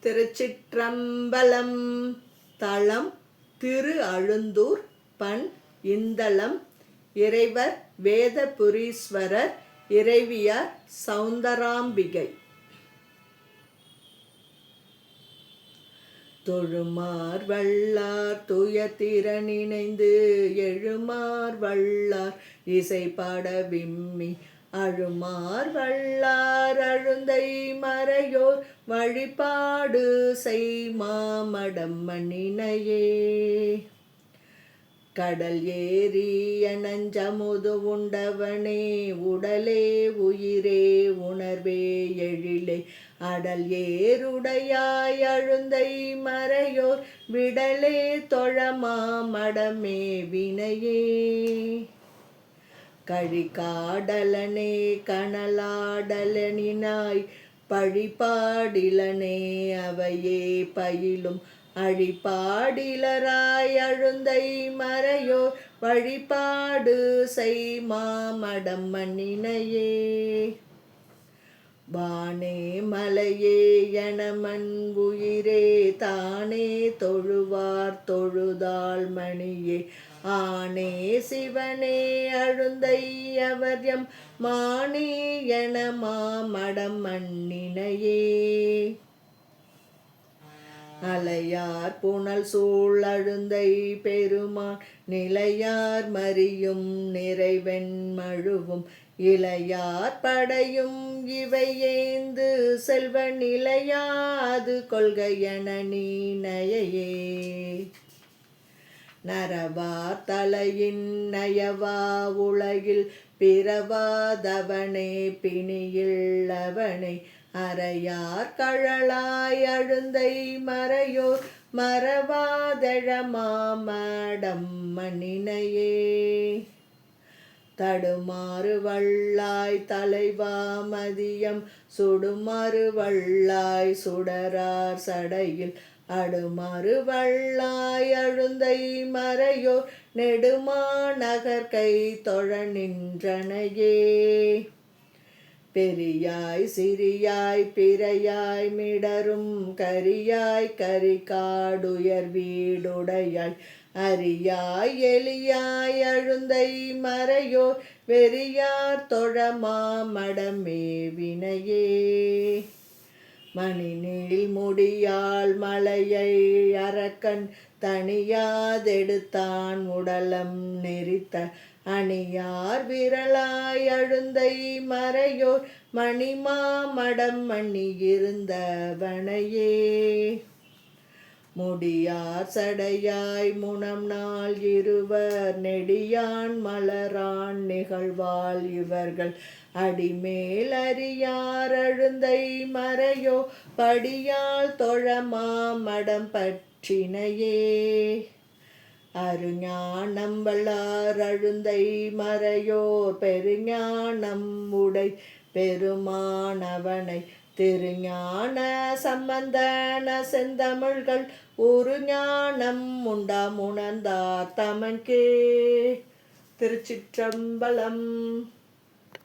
திருச்சிற்றம்பலம். தலம் திரு அழுந்தூர். பண் இந்தளம். இறைவர் வேதபுரீஸ்வரர். இறைவியார் சௌந்தராம்பிகை. தொழுமார் வல்லார் துயத்திரனிணைந்து எழுமார் வல்லார் இசைப்பாட விம்மி அழுமார் வல்லார் அழுந்தை மறையோர் வழிபாடு செய்மாமடம் மணினையே. கடல் ஏறிய நஞ்சமுது உண்டவனே உடலே உயிரே உணர்வே எழிலே அடல் ஏருடையாய் அழுந்தை மறையோர் விடலே தொழமாமடமே வினையே. கழிகாடலனே கனலாடலனினாய் பழிபாடிலனே அவையே பயிலும் அழிபாடிலராய் அழுந்தை மறையோர் வழிபாடு செய்மாமடம் மண்ணினையே. வானே மலையே எனமண் உயிரே தானே தொழுவார் தொழுதாள் மணியே ஆனே சிவனே அழுந்தை அவர்யம் மானே என மாமடம் மண்ணினையே. அலையார் புனல் சூழ் அழுந்தை பெருமான் நிலையார் மறியும் நிறைவெண் மழுவும் இளையார் படையும் இவை ஏந்து செல்வ நிலையாது கொள்கையென நீனையே. நரவார் தலையின் நயவா உலகில் பிறவாதவனே பிணியில் அவனை அறையார் கழலாய் அழுந்தை மறையோர் மறவாதெழமாமடம் மணினையே. தடுமாறு வல்லாய் தலைவா மதியம் சுடுமாறு வல்லாய் சுடரார் சடையில் அடுமாறு வல்லாய் அழுந்தை மறையோர் நெடுமாநகர் கை தொழ நின்றனையே. பெரியாய் சிறியாய் பிறையாய் மிடரும் கரியாய் கரிகாடுயர் வீடுடையாய் அரியாய் எலியாய் அழுந்தை மறையோர் வெறியார் தொழமாமடமே வினையே. மணிநீள் முடியாள் மலையை அரக்கன் தனியாதெடுத்தான் உடலம் நெறித்த அணியார் விரலாய் அழுந்தை மறையோர் மணிமாமடம் மணியிருந்தவனையே. முடியார் சடையாய் முனம் நாள் இருவர் நெடியான் மலரான் நிகழ்வாள் இவர்கள் அடிமேல் அறியார் அழுந்தை மறையோ படியால் தொழமாமடம் பற்றினையே. அருஞானம் வல்லார் அழுந்தை மறையோர் பெருஞானம் உடை பெருமானவனை திருஞான சம்பந்தன செந்தமிழ்கள் ஒரு ஞானம் உண்டாம் உணர்ந்தார் தமக்கே. திருச்சிற்றம்பலம்.